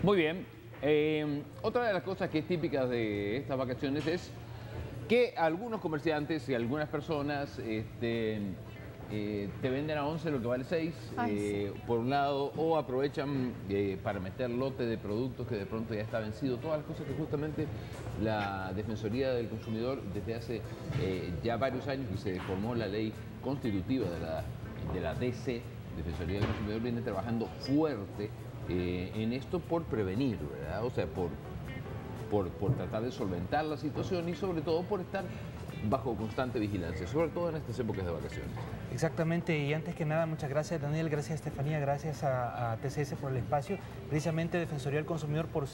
Muy bien. Otra de las cosas que es típica de estas vacaciones es que algunos comerciantes y algunas personas te venden a 11 lo que vale 6, Sí. por un lado, o aprovechan para meter lote de productos que de pronto ya está vencido. Todas las cosas que justamente la Defensoría del Consumidor desde hace ya varios años que se formó la ley constitutiva de la DC, Defensoría del Consumidor, viene trabajando fuerte en esto por prevenir, ¿verdad? O sea, por tratar de solventar la situación y sobre todo por estar bajo constante vigilancia, sobre todo en estas épocas de vacaciones. Exactamente, y antes que nada, muchas gracias Daniel, gracias a Estefanía, gracias a TCS por el espacio. Precisamente Defensoría del Consumidor por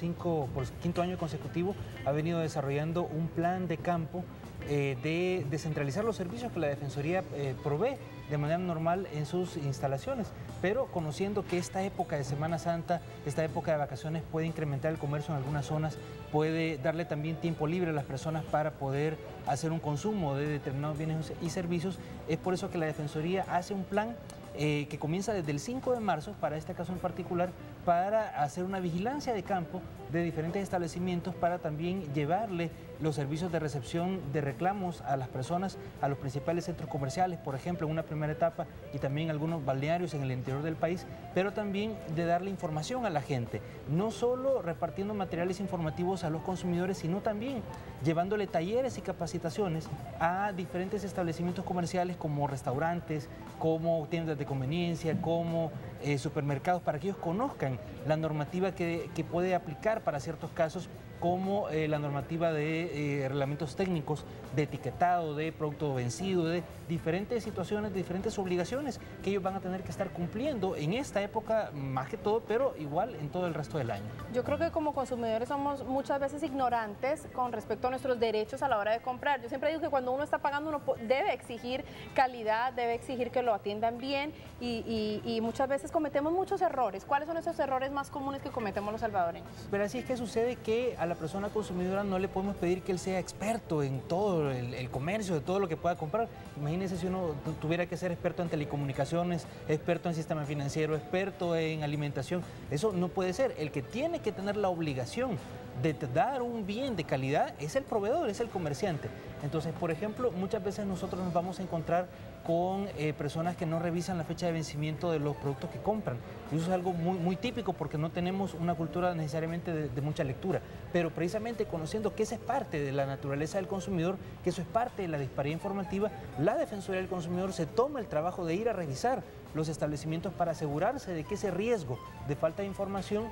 quinto año consecutivo ha venido desarrollando un plan de campo de descentralizar los servicios que la Defensoría provee de manera normal en sus instalaciones, pero conociendo que esta época de Semana Santa, esta época de vacaciones puede incrementar el comercio en algunas zonas, puede darle también tiempo libre a las personas para poder hacer un consumo de determinados bienes y servicios. Es por eso que la Defensoría hace un plan que comienza desde el 5 de marzo, para este caso en particular, para hacer una vigilancia de campo de diferentes establecimientos para también llevarle los servicios de recepción de reclamos a las personas, a los principales centros comerciales, por ejemplo, en una primera etapa, y también algunos balnearios en el interior del país, pero también de darle información a la gente, no solo repartiendo materiales informativos a los consumidores, sino también llevándole talleres y capacitaciones a diferentes establecimientos comerciales como restaurantes, como tiendas de conveniencia, como supermercados, para que ellos conozcan la normativa que puede aplicar para ciertos casos, como la normativa de reglamentos técnicos, de etiquetado, de producto vencido, de diferentes situaciones, de diferentes obligaciones que ellos van a tener que estar cumpliendo en esta época más que todo, pero igual en todo el resto del año. Yo creo que como consumidores somos muchas veces ignorantes con respecto a nuestros derechos a la hora de comprar. Yo siempre digo que cuando uno está pagando uno debe exigir calidad, debe exigir que lo atiendan bien y muchas veces cometemos muchos errores. ¿Cuáles son esos errores más comunes que cometemos los salvadoreños? Pero así es que sucede que a la persona consumidora no le podemos pedir que él sea experto en todo el comercio, de todo lo que pueda comprar. Imagínense si uno tuviera que ser experto en telecomunicaciones, experto en sistema financiero, experto en alimentación. Eso no puede ser. El que tiene que tener la obligación de dar un bien de calidad es el proveedor, es el comerciante. Entonces, por ejemplo, muchas veces nosotros nos vamos a encontrar con personas que no revisan la fecha de vencimiento de los productos que compran. Y eso es algo muy típico porque no tenemos una cultura necesariamente de mucha lectura. Pero precisamente conociendo que esa es parte de la naturaleza del consumidor, que eso es parte de la disparidad informativa, la Defensoría del Consumidor se toma el trabajo de ir a revisar los establecimientos para asegurarse de que ese riesgo de falta de información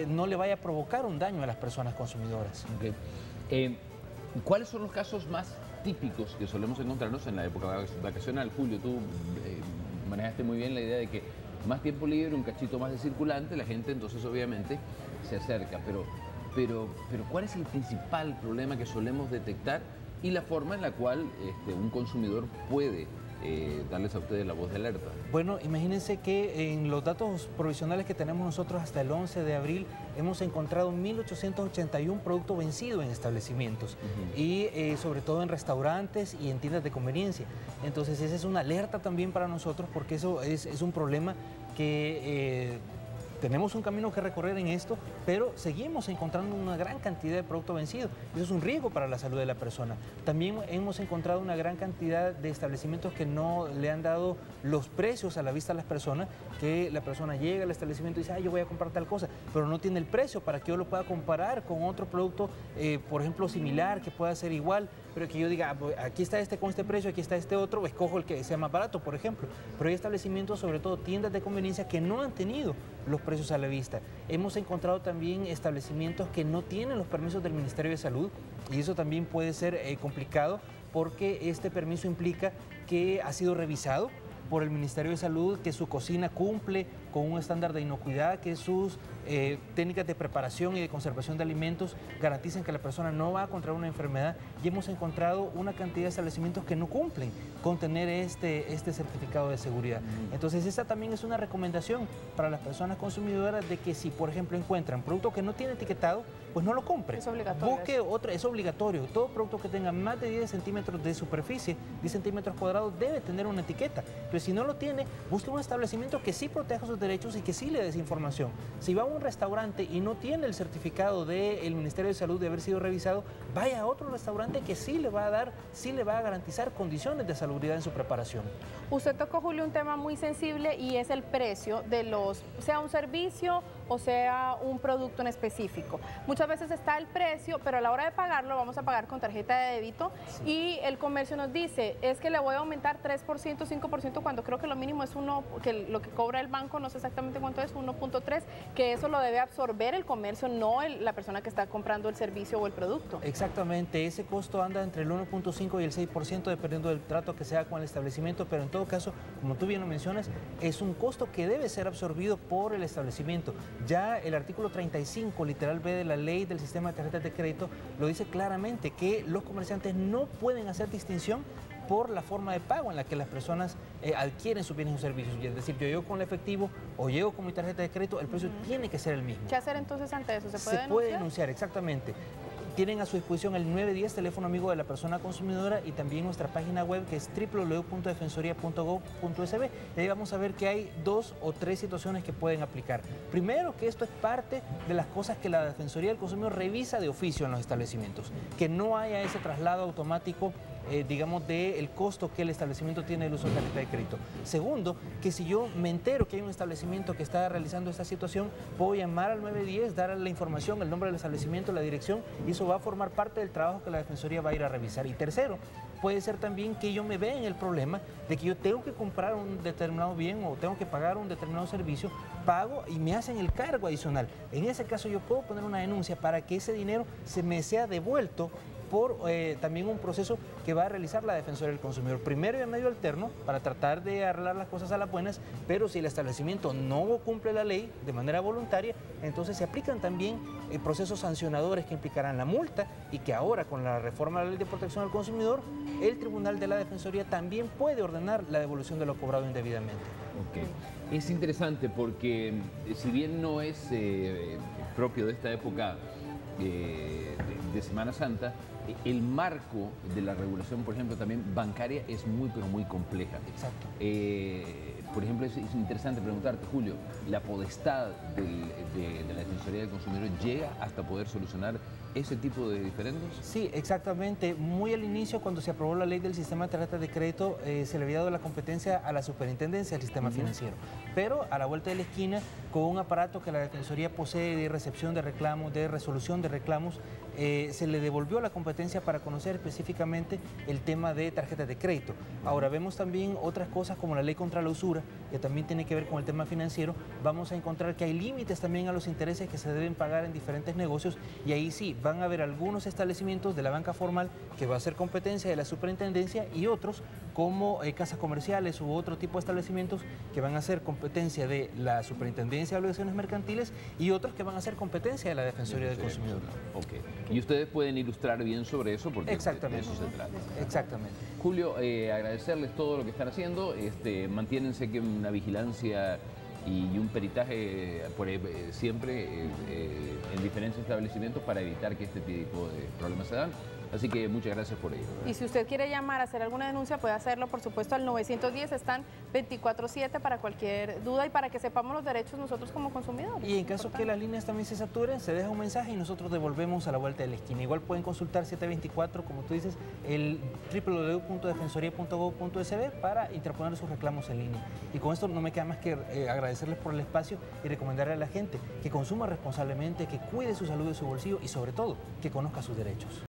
no le vaya a provocar un daño a las personas consumidoras. Okay. ¿Cuáles son los casos más típicos que solemos encontrarnos en la época vacacional? Julio, tú manejaste muy bien la idea de que más tiempo libre, un cachito más de circulante, la gente entonces obviamente se acerca. Pero ¿cuál es el principal problema que solemos detectar y la forma en la cual un consumidor puede darles a ustedes la voz de alerta? Bueno, imagínense que en los datos provisionales que tenemos nosotros hasta el 11 de abril hemos encontrado 1.881 productos vencidos en establecimientos y sobre todo en restaurantes y en tiendas de conveniencia. Entonces esa es una alerta también para nosotros porque eso es un problema que tenemos un camino que recorrer en esto, pero seguimos encontrando una gran cantidad de productos vencidos. Eso es un riesgo para la salud de la persona. También hemos encontrado una gran cantidad de establecimientos que no le han dado los precios a la vista a las personas, que la persona llega al establecimiento y dice, yo voy a comprar tal cosa, pero no tiene el precio para que yo lo pueda comparar con otro producto, por ejemplo, similar, que pueda ser igual, pero que yo diga, aquí está este con este precio, aquí está este otro, escojo el que sea más barato, por ejemplo. Pero hay establecimientos, sobre todo tiendas de conveniencia, que no han tenido los precios a la vista. Hemos encontrado también establecimientos que no tienen los permisos del Ministerio de Salud y eso también puede ser complicado porque este permiso implica que ha sido revisado por el Ministerio de Salud, que su cocina cumple con un estándar de inocuidad, que sus técnicas de preparación y de conservación de alimentos garantizan que la persona no va a contraer una enfermedad, y hemos encontrado una cantidad de establecimientos que no cumplen con tener este certificado de seguridad. Entonces esa también es una recomendación para las personas consumidoras de que si por ejemplo encuentran producto que no tiene etiquetado, pues no lo compre. Es obligatorio. Busque otro, es obligatorio. Todo producto que tenga más de 10 centímetros de superficie, 10 centímetros cuadrados, debe tener una etiqueta. Entonces Si no lo tiene, busque un establecimiento que sí proteja sus derechos y que sí le dé esa información. Si va a un restaurante y no tiene el certificado del Ministerio de Salud de haber sido revisado, vaya a otro restaurante que sí le va a dar, sí le va a garantizar condiciones de salubridad en su preparación. Usted tocó, Julio, un tema muy sensible y es el precio de sea un servicio o sea un producto en específico. Muchas veces está el precio, pero a la hora de pagarlo vamos a pagar con tarjeta de débito y el comercio nos dice, es que le voy a aumentar 3%, 5%, cuando creo que lo mínimo es que lo que cobra el banco, no sé exactamente cuánto es, 1.3, que eso lo debe absorber el comercio, no la persona que está comprando el servicio o el producto. Exactamente, ese costo anda entre el 1.5 y el 6% dependiendo del trato que sea con el establecimiento, pero en todo caso, como tú bien lo mencionas, es un costo que debe ser absorbido por el establecimiento. Ya el artículo 35, literal B de la ley del sistema de tarjetas de crédito, lo dice claramente que los comerciantes no pueden hacer distinción por la forma de pago en la que las personas adquieren sus bienes o servicios. Es decir, yo llego con el efectivo o llego con mi tarjeta de crédito, el precio tiene que ser el mismo. ¿Qué hacer entonces ante eso? Se puede denunciar, exactamente. Tienen a su disposición el 910, teléfono amigo de la persona consumidora, y también nuestra página web que es www.defensoría.gov.sb. Y ahí vamos a ver que hay 2 o 3 situaciones que pueden aplicar. Primero, que esto es parte de las cosas que la Defensoría del Consumidor revisa de oficio en los establecimientos, que no haya ese traslado automático digamos, del costo que el establecimiento tiene del uso de tarjeta de crédito. Segundo, que si yo me entero que hay un establecimiento que está realizando esta situación, puedo llamar al 910, dar la información, el nombre del establecimiento, la dirección, y eso va a formar parte del trabajo que la Defensoría va a ir a revisar. Y tercero, puede ser también que yo me vea en el problema de que yo tengo que comprar un determinado bien o tengo que pagar un determinado servicio, pago y me hacen el cargo adicional. En ese caso yo puedo poner una denuncia para que ese dinero se me sea devuelto por también un proceso que va a realizar la Defensoría del Consumidor, primero y a medio alterno, para tratar de arreglar las cosas a las buenas, pero si el establecimiento no cumple la ley de manera voluntaria, entonces se aplican también procesos sancionadores que implicarán la multa, y que ahora con la reforma de la Ley de Protección al Consumidor, el Tribunal de la Defensoría también puede ordenar la devolución de lo cobrado indebidamente. Okay. Es interesante porque si bien no es propio de esta época de Semana Santa, el marco de la regulación, por ejemplo, también bancaria, es muy, pero muy compleja. Exacto. Por ejemplo, es interesante preguntarte, Julio, ¿la potestad de la Defensoría del Consumidor llega hasta poder solucionar ese tipo de diferendos? Sí, exactamente. Muy al inicio, cuando se aprobó la ley del sistema de tarjetas de crédito, se le había dado la competencia a la superintendencia del sistema financiero. Pero a la vuelta de la esquina, con un aparato que la Defensoría posee de recepción de reclamos, de resolución de reclamos, se le devolvió la competencia para conocer específicamente el tema de tarjetas de crédito. Ahora vemos también otras cosas como la ley contra la usura, que también tiene que ver con el tema financiero. Vamos a encontrar que hay límites también a los intereses que se deben pagar en diferentes negocios, y ahí sí van a haber algunos establecimientos de la banca formal que va a ser competencia de la superintendencia, y otros como casas comerciales u otro tipo de establecimientos que van a ser competencia de la Superintendencia de Obligaciones Mercantiles, y otros que van a ser competencia de la Defensoría del Consumidor. Okay. Y ustedes pueden ilustrar bien sobre eso, porque de eso se trata. Exactamente. Julio, agradecerles todo lo que están haciendo. Mantiénense que una vigilancia y un peritaje siempre en diferentes establecimientos para evitar que este tipo de problemas se dan. Así que muchas gracias por ello. Y si usted quiere llamar a hacer alguna denuncia, puede hacerlo, por supuesto, al 910. Están 24/7 para cualquier duda y para que sepamos los derechos nosotros como consumidores. Y en caso que las líneas también se saturen, se deja un mensaje y nosotros devolvemos a la vuelta de la esquina. Igual pueden consultar 724, como tú dices, el www.defensoría.gov.sb para interponer sus reclamos en línea. Y con esto no me queda más que agradecerles por el espacio y recomendarle a la gente que consuma responsablemente, que cuide su salud y su bolsillo, y sobre todo, que conozca sus derechos.